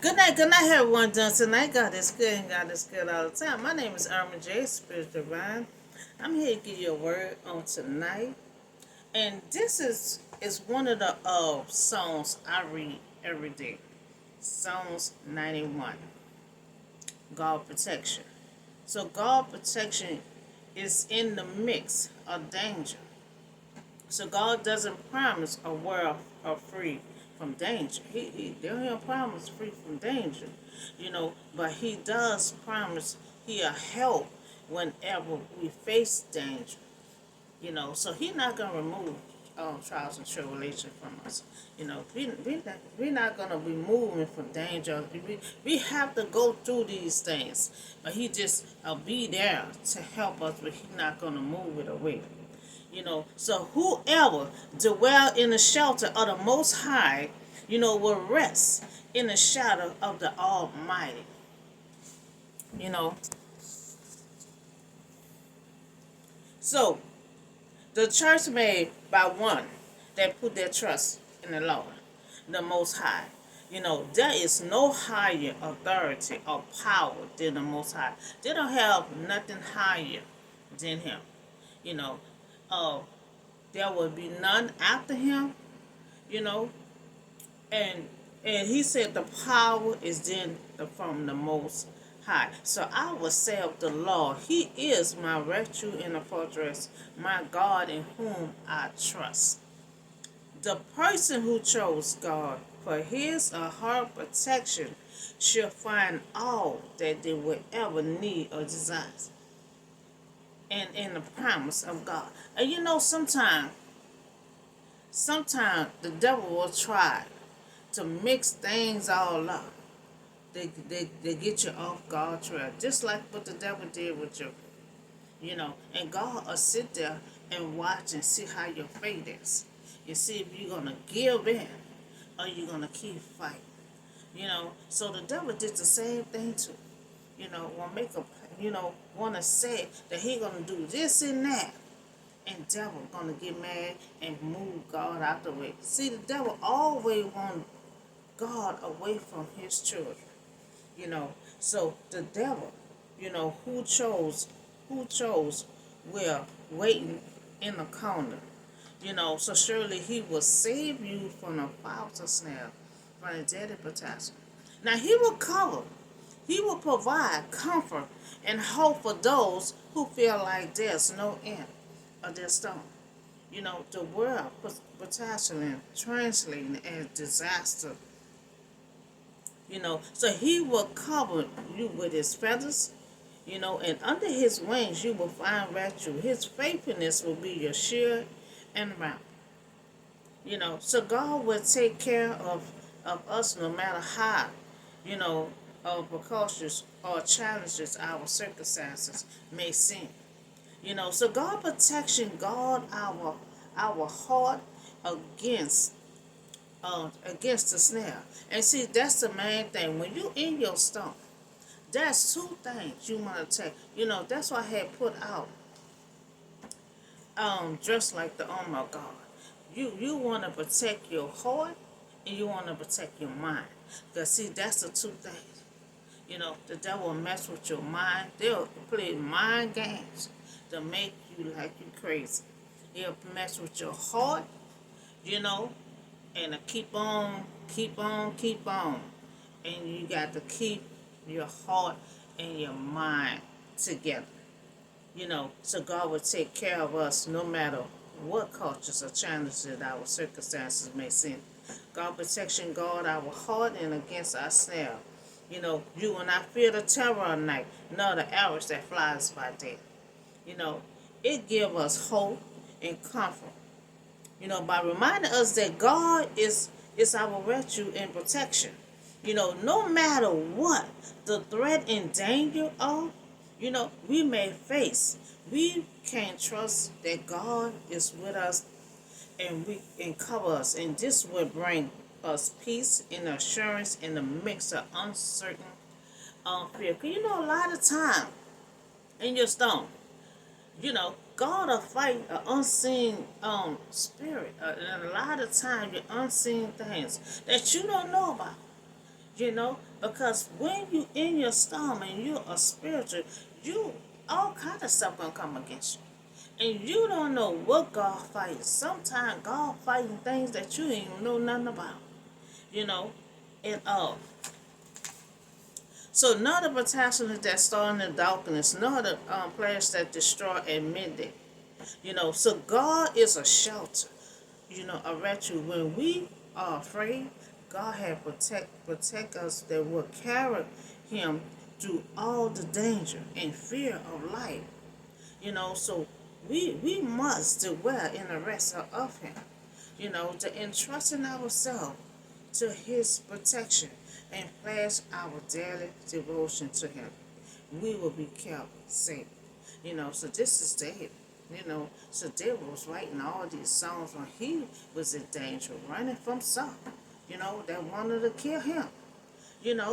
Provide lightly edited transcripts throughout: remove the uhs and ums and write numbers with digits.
Good night, everyone. Done tonight. God is good and God is good all the time. My name is Irma J. Spirit Divine. I'm here to give you a word on tonight, and this is one of the songs I read every day. Psalms 91. God protection. So God protection is in the mix of danger. So God doesn't promise a world of free from danger. He don't promise free from danger, but He does promise He'll help whenever we face danger. So He's not gonna remove trials and tribulation from us. We're not gonna be moving from danger. We have to go through these things, but He just be there to help us, but He's not gonna move it away. So whoever dwell in the shelter of the Most High, will rest in the shadow of the Almighty. You know, so the church made by one that put their trust in the Lord, the Most High. There is no higher authority or power than the Most High. They don't have nothing higher than Him. You know, uh, there will be none after Him. You know, and he said the power is then from the Most High. So I will say of the Lord, He is my refuge and a fortress, my God in whom I trust. The person who chose God for his or her protection shall find all that they will ever need or desire, and in the promise of God. And sometimes the devil will try to mix things all up. They get you off God's trail, just like what the devil did with you. And God will sit there and watch and see how your faith is. You see if you're gonna give in or you're gonna keep fighting. So the devil did the same thing too. Want to make a want to say that he gonna do this and that, and devil gonna get mad and move God out the way. See, the devil always want God away from his children. So the devil, who chose will waiting in the corner. So surely he will save you from the fowls of snare, from the deadly potassium. Now he will cover, he will provide comfort and hope for those who feel like there's no end of their storm. The word potassium translating as disaster. So he will cover you with his feathers, and under his wings you will find refuge. His faithfulness will be your shield and ramp. So God will take care of us no matter how, you know, precautions or challenges our circumstances may seem. So God protection guard our heart against against the snare. And see, that's the main thing. When you in your storm, there's two things you want to take. That's why I had put out just like the armor of God. You want to protect your heart and you want to protect your mind. Because see, that's the two things. The devil will mess with your mind. They'll play mind games to make you like you crazy. He'll mess with your heart, you know, and keep on, keep on, keep on. And you got to keep your heart and your mind together. So God will take care of us no matter what cultures or challenges that our circumstances may seem. God protection guard our heart and against our snare. You will not fear the terror of night, nor the arrows that flies by day. You know, it gives us hope and comfort. By reminding us that God is our refuge and protection. No matter what the threat and danger of, we may face, we can trust that God is with us and we can cover us, and this will bring us peace and assurance in the mix of uncertain fear. 'Cause a lot of time in your storm, God will fight an unseen spirit, and a lot of times your unseen things that you don't know about. because when you in your storm and you're a spiritual, you all kind of stuff gonna come against you. And you don't know what God fights. Sometimes God fighting things that you ain't even know nothing about. You know. And so none of the attachments that start in the darkness, none of the players that destroy at midday. So God is a shelter, a refuge. When we are afraid, God has protect us that will carry him through all the danger and fear of life. So we must dwell in the rest of him, to entrusting ourselves to his protection and pledge our daily devotion to him. We will be kept safe. So this is David. So David was writing all these songs when he was in danger, running from Saul, that wanted to kill him.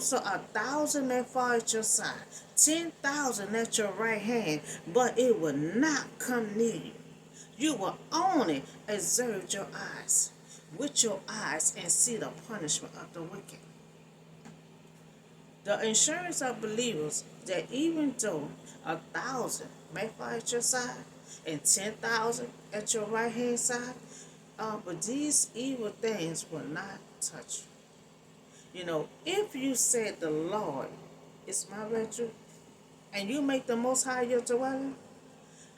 So 1,000 may fall at your side, 10,000 at your right hand, but it will not come near you. You will only exert your eyes with your eyes and see the punishment of the wicked. The assurance of believers that even though 1,000 may fall at your side and 10,000 at your right hand side, but these evil things will not touch you. If you said the Lord is my refuge, and you make the Most High your dwelling,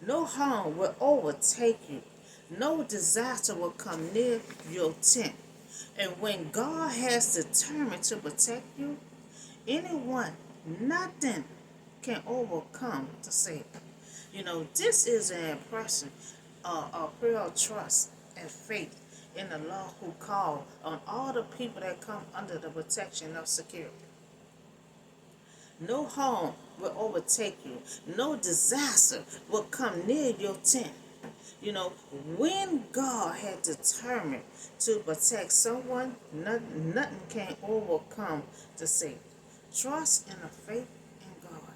no harm will overtake you. No disaster will come near your tent. And when God has determined to protect you, anyone, nothing can overcome the Savior. This is an impression of prayer of trust and faith in the Lord who called on all the people that come under the protection of security. No harm will overtake you. No disaster will come near your tent. When God had determined to protect someone, nothing can overcome the Savior. Trust in the faith in God.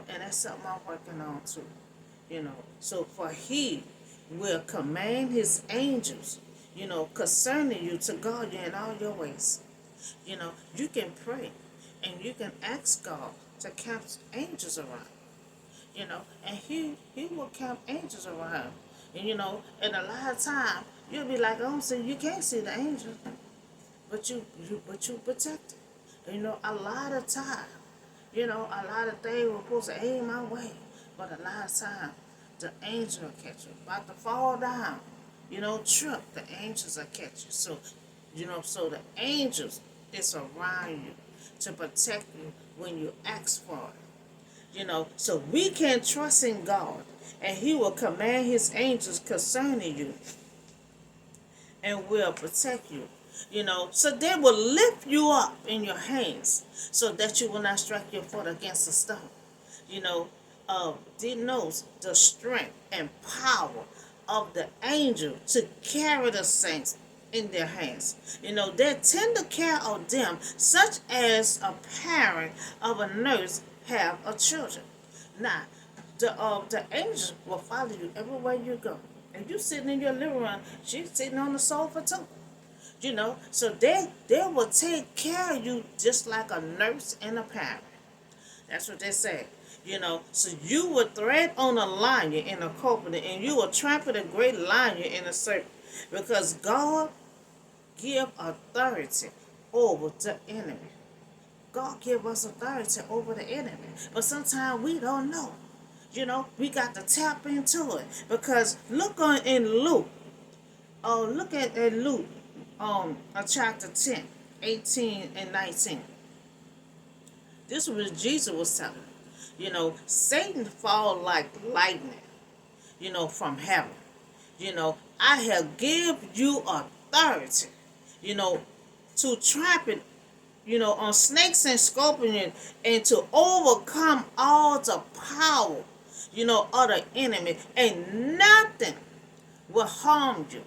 And that's something I'm working on too. So for he will command his angels, concerning you to guard you in all your ways. You can pray and you can ask God to camp angels around. And he will camp angels around. And a lot of time you'll be like, oh, so you can't see the angels, but you protected. A lot of time, a lot of things were supposed to aim my way, but a lot of time the angel will catch you. About to fall down, trip, the angels will catch you. So, so the angels is around you to protect you when you ask for it. So we can trust in God, and he will command his angels concerning you and will protect you. So they will lift you up in your hands so that you will not strike your foot against a stone. Denotes the strength and power of the angel to carry the saints in their hands. They tender care of them, such as a parent of a nurse have a children. Now, the angel will follow you everywhere you go. And you sitting in your living room, she's sitting on the sofa too. So they will take care of you just like a nurse and a parent. That's what they say. So you will tread on a lion and a cobra, and you will trample the great lion and a serpent, because God give authority over the enemy. God give us authority over the enemy, but sometimes we don't know. We got to tap into it, because look on in Luke. Look at Luke, chapter 10, 18 and 19. This was Jesus was telling. Satan fall like lightning, from heaven. I have give you authority, to trample, on snakes and scorpions, and to overcome all the power, of the enemy, and nothing will harm you.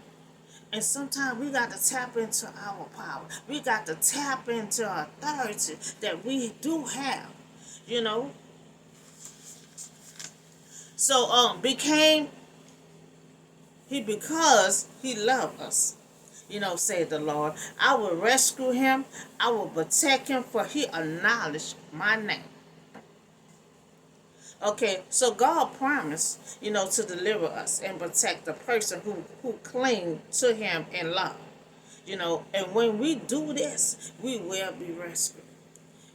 And sometimes we got to tap into our power. We got to tap into authority that we do have, So because he loved us. Said the Lord. I will rescue him. I will protect him, for he acknowledged my name. Okay, so God promised, to deliver us and protect the person who cling to him in love. And when we do this, we will be rescued.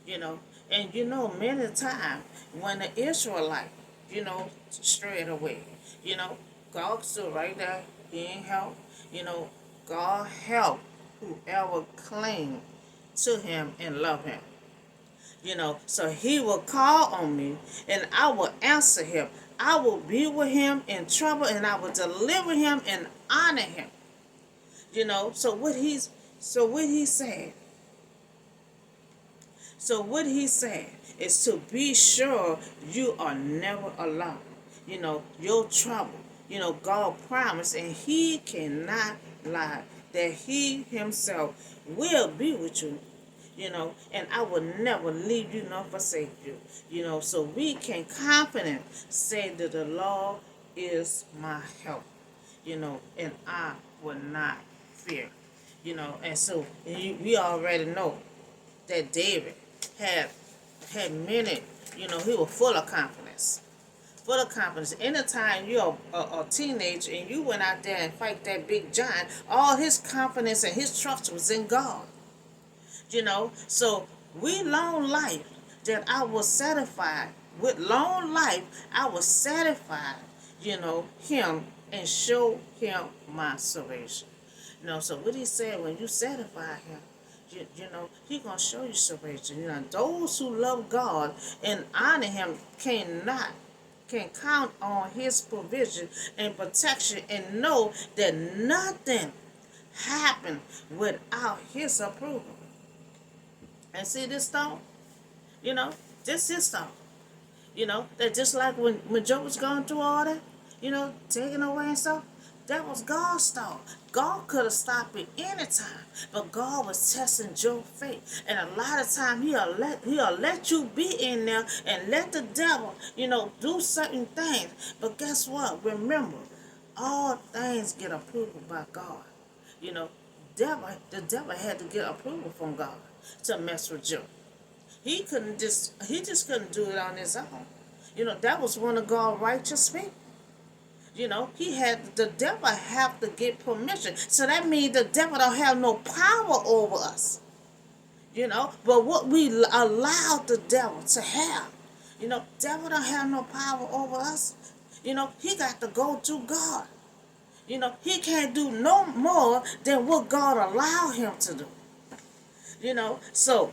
you know. And many times when the Israelite, strayed away, you know, God stood right there, he ain't help. You know, God help whoever cling to him and love him. So he will call on me and I will answer him. I will be with him in trouble and I will deliver him and honor him. So what he said is to be sure you are never alone. Your trouble. God promised and he cannot lie that he himself will be with you. And I will never leave you nor forsake you. So we can confidently say that the Lord is my help. And I will not fear. And so we already know that David had many, he was full of confidence. Full of confidence. Anytime you're a teenager and you went out there and fight that big giant, all his confidence and his trust was in God. So we long life that I was satisfied. With long life, I was satisfied, him and show him my salvation. So what he said, when you satisfy him, he gonna show you salvation. Those who love God and honor him can count on his provision and protection and know that nothing happened without his approval. And see this stone? This is stone. That just like when Job was going through all that, taking away and stuff, that was God's stone. God could have stopped it anytime, but God was testing Job's faith. And a lot of time he'll let you be in there and let the devil, do certain things. But guess what? Remember, all things get approval by God. You know, the devil had to get approval from God to mess with Job. He just couldn't do it on his own. That was one of God's righteous people. The devil have to get permission. So that means the devil don't have no power over us. But what we allow the devil to have, devil don't have no power over us. He got to go to God. He can't do no more than what God allowed him to do. So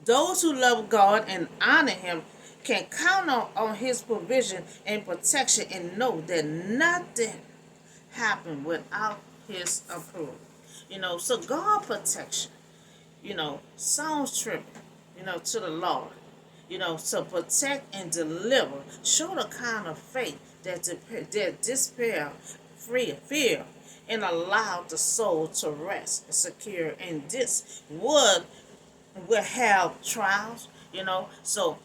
those who love God and honor him can count on his provision and protection and know that nothing happened without his approval. So God protection, sounds trivial, to the Lord. So protect and deliver. Show the kind of faith that despair, fear, and allow the soul to rest and secure. And this will have trials, So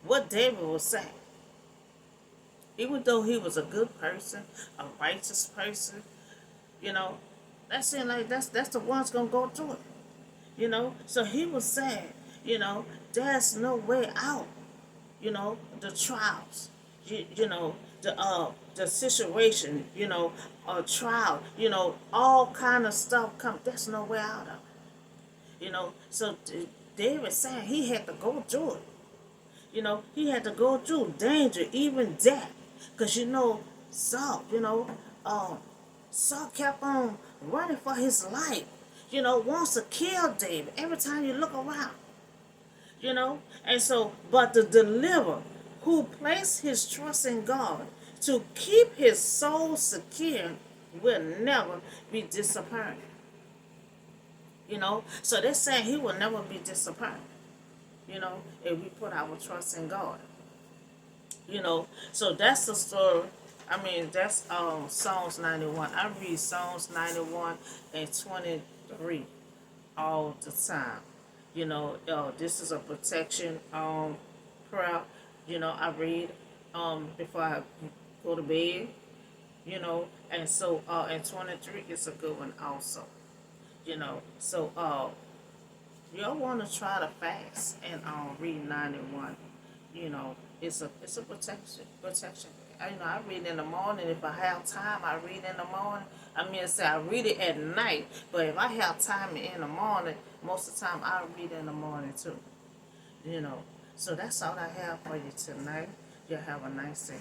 what David was saying, even though he was a good person, a righteous person, that seemed like that's the one's gonna go through it. So he was saying, there's no way out. The trials, the situation, a trial, all kind of stuff come. There's no way out of it. So David saying he had to go through it. He had to go through danger, even death. Because, Saul, Saul kept on running for his life. Wants to kill David every time you look around. And so, but the deliverer who placed his trust in God to keep his soul secure will never be disappointed. So they're saying he will never be disappointed. If we put our trust in God. So that's the story. I mean, that's Psalms 91. I read Psalms 91 and 23 all the time. This is a protection prayer. I read before I go to bed. you know. And so and 23 is a good one also, you know. So y'all want to try to fast and read 91. You know, it's a protection. I read in the morning. If I have time, I read in the morning. I mean, say I read it at night, but if I have time in the morning, most of the time I read in the morning too. You know, so that's all I have for you tonight. You have a nice day.